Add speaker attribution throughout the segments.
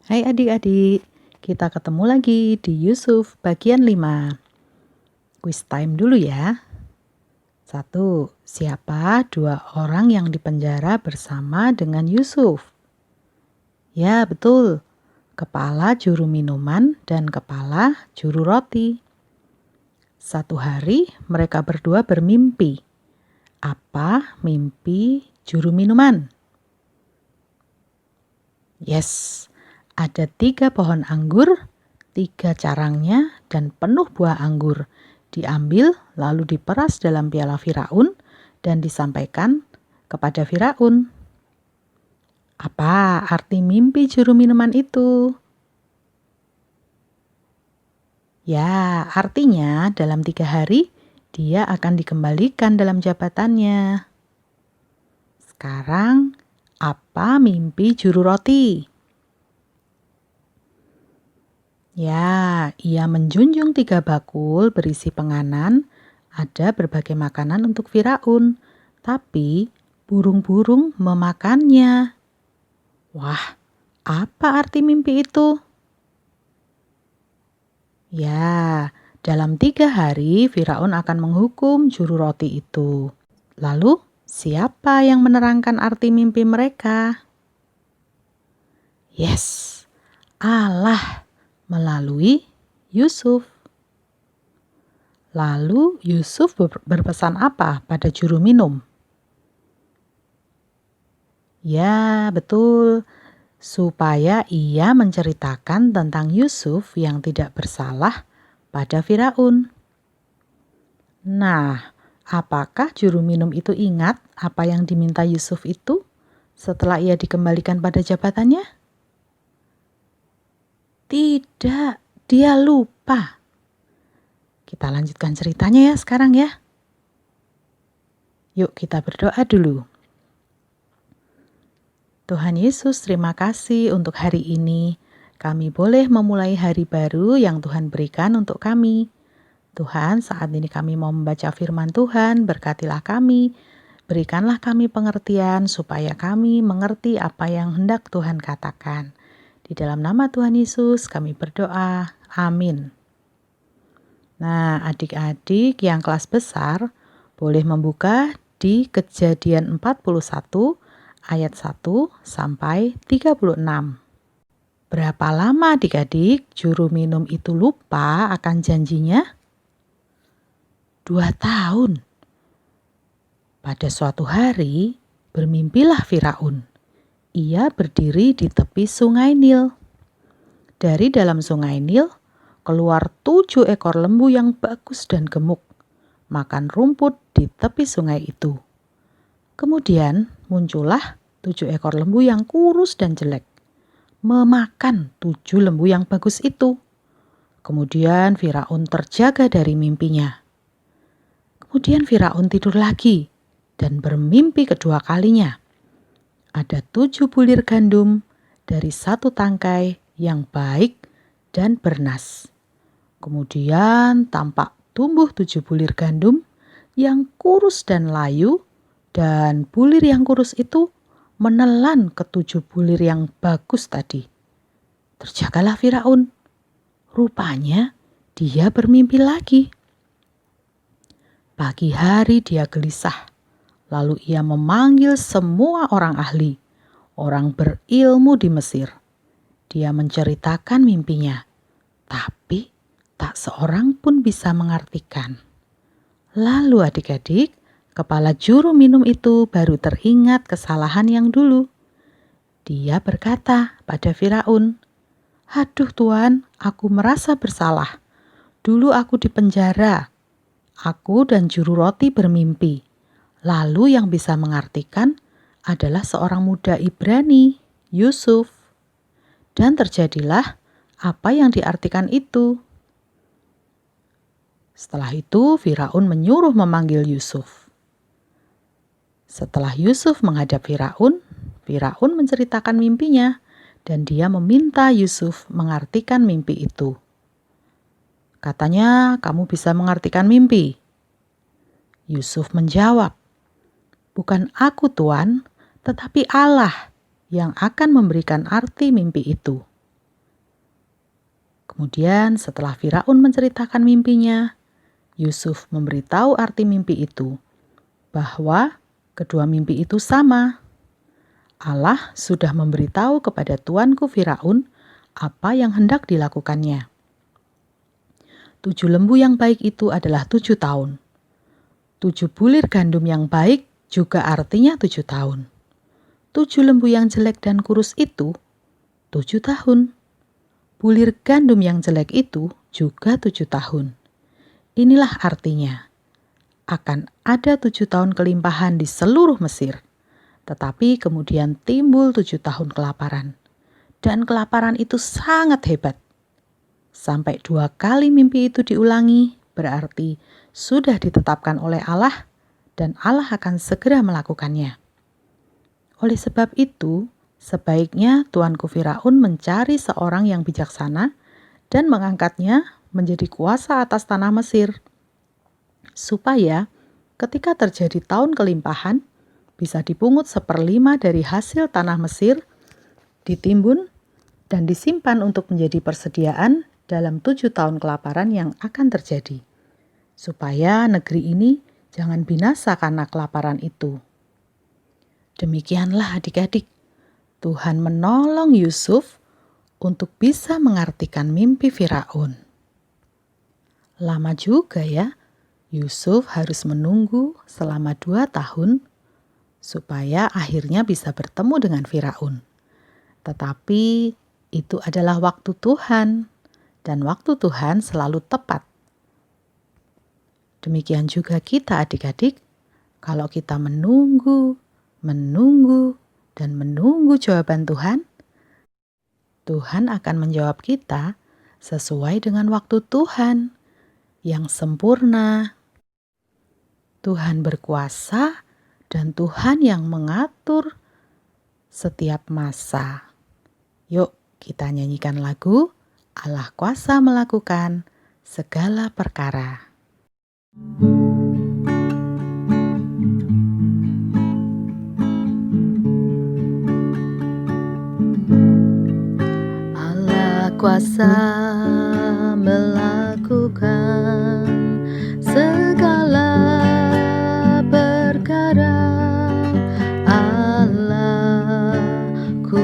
Speaker 1: Hai adik-adik, kita ketemu lagi di Yusuf bagian 5. Quiz time dulu ya. 1. Siapa dua orang yang dipenjara bersama dengan Yusuf? Ya, betul. Kepala juru minuman dan kepala juru roti. Suatu hari mereka berdua bermimpi. Apa mimpi juru minuman? Yes, ada 3 pohon anggur, 3 carangnya, dan penuh buah anggur. Diambil lalu diperas dalam piala Firaun dan disampaikan kepada Firaun. Apa arti mimpi juru minuman itu? Ya, artinya dalam 3 hari dia akan dikembalikan dalam jabatannya. Sekarang, apa mimpi juru roti? Ya, ia menjunjung 3 bakul berisi penganan, ada berbagai makanan untuk Firaun, tapi burung-burung memakannya. Wah, apa arti mimpi itu? Ya, dalam 3 hari Firaun akan menghukum juru roti itu. Lalu, siapa yang menerangkan arti mimpi mereka? Yes, Allah melalui Yusuf. Lalu Yusuf berpesan apa pada juru minum? Ya, betul. Supaya ia menceritakan tentang Yusuf yang tidak bersalah pada Firaun. Nah, apakah juru minum itu ingat apa yang diminta Yusuf itu setelah ia dikembalikan pada jabatannya? Tidak, dia lupa. Kita lanjutkan ceritanya ya sekarang ya. Yuk kita berdoa dulu. Tuhan Yesus, terima kasih untuk hari ini. Kami boleh memulai hari baru yang Tuhan berikan untuk kami. Tuhan, saat ini kami mau membaca firman Tuhan, berkatilah kami. Berikanlah kami pengertian supaya kami mengerti apa yang hendak Tuhan katakan. Di dalam nama Tuhan Yesus kami berdoa. Amin. Nah, adik-adik yang kelas besar boleh membuka di Kejadian 41 ayat 1 sampai 36. Berapa lama adik-adik juru minum itu lupa akan janjinya? 2 tahun. Pada suatu hari, bermimpilah Firaun. Ia berdiri di tepi sungai Nil. Dari dalam sungai Nil, keluar 7 ekor lembu yang bagus dan gemuk, makan rumput di tepi sungai itu. Kemudian muncullah 7 ekor lembu yang kurus dan jelek, memakan 7 lembu yang bagus itu. Kemudian Firaun terjaga dari mimpinya. Kemudian Firaun tidur lagi dan bermimpi kedua kalinya. Ada 7 bulir gandum dari 1 tangkai yang baik dan bernas. Kemudian tampak tumbuh 7 bulir gandum yang kurus dan layu, dan bulir yang kurus itu menelan ke-7 bulir yang bagus tadi. Terjagalah Firaun. Rupanya dia bermimpi lagi. Pagi hari dia gelisah. Lalu ia memanggil semua orang ahli, orang berilmu di Mesir. Dia menceritakan mimpinya, tapi tak seorang pun bisa mengartikan. Lalu adik-adik, kepala juru minum itu baru teringat kesalahan yang dulu. Dia berkata pada Firaun, "Aduh Tuan, aku merasa bersalah. Dulu aku dipenjara. Aku dan juru roti bermimpi. Lalu yang bisa mengartikan adalah seorang muda Ibrani, Yusuf. Dan terjadilah apa yang diartikan itu." Setelah itu Firaun menyuruh memanggil Yusuf. Setelah Yusuf menghadap Firaun, Firaun menceritakan mimpinya dan dia meminta Yusuf mengartikan mimpi itu. Katanya, "Kamu bisa mengartikan mimpi?" Yusuf menjawab, "Bukan aku Tuan, tetapi Allah yang akan memberikan arti mimpi itu." Kemudian setelah Firaun menceritakan mimpinya, Yusuf memberitahu arti mimpi itu, bahwa kedua mimpi itu sama. Allah sudah memberitahu kepada tuanku Firaun apa yang hendak dilakukannya. 7 lembu yang baik itu adalah 7 tahun. 7 bulir gandum yang baik juga artinya 7 tahun. 7 lembu yang jelek dan kurus itu 7 tahun. Bulir gandum yang jelek itu juga 7 tahun. Inilah artinya, akan ada 7 tahun kelimpahan di seluruh Mesir. Tetapi kemudian timbul 7 tahun kelaparan. Dan kelaparan itu sangat hebat. Sampai 2 kali mimpi itu diulangi, berarti sudah ditetapkan oleh Allah dan Allah akan segera melakukannya. Oleh sebab itu, sebaiknya tuanku Firaun mencari seorang yang bijaksana dan mengangkatnya menjadi kuasa atas tanah Mesir, supaya ketika terjadi tahun kelimpahan, bisa dipungut 1/5 dari hasil tanah Mesir, ditimbun, dan disimpan untuk menjadi persediaan dalam 7 tahun kelaparan yang akan terjadi, supaya negeri ini jangan binasa karena kelaparan itu. Demikianlah adik-adik, Tuhan menolong Yusuf untuk bisa mengartikan mimpi Firaun. Lama juga ya, Yusuf harus menunggu selama 2 tahun supaya akhirnya bisa bertemu dengan Firaun. Tetapi itu adalah waktu Tuhan, dan waktu Tuhan selalu tepat. Demikian juga kita adik-adik, kalau kita menunggu, dan menunggu jawaban Tuhan, Tuhan akan menjawab kita sesuai dengan waktu Tuhan yang sempurna. Tuhan berkuasa dan Tuhan yang mengatur setiap masa. Yuk kita nyanyikan lagu Allah kuasa melakukan segala perkara. Allah kuasa melakukan segala perkara. Allahku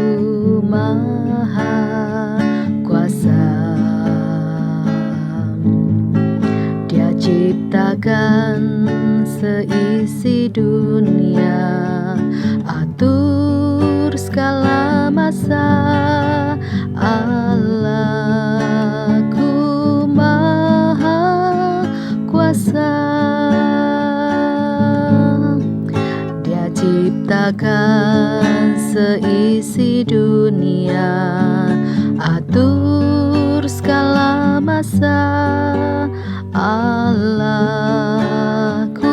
Speaker 1: maha kuasa. Dia ciptakan seisi dunia, atur segala masa. Allahku maha kuasa. Dia ciptakan seisi dunia, atur segala masa. Allahku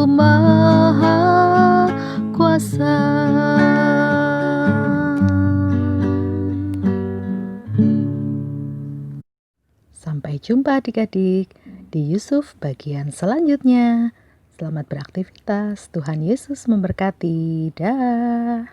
Speaker 1: maha kuasa. Sampai jumpa adik-adik di Yusuf bagian selanjutnya. Selamat beraktivitas, Tuhan Yesus memberkati. Dah.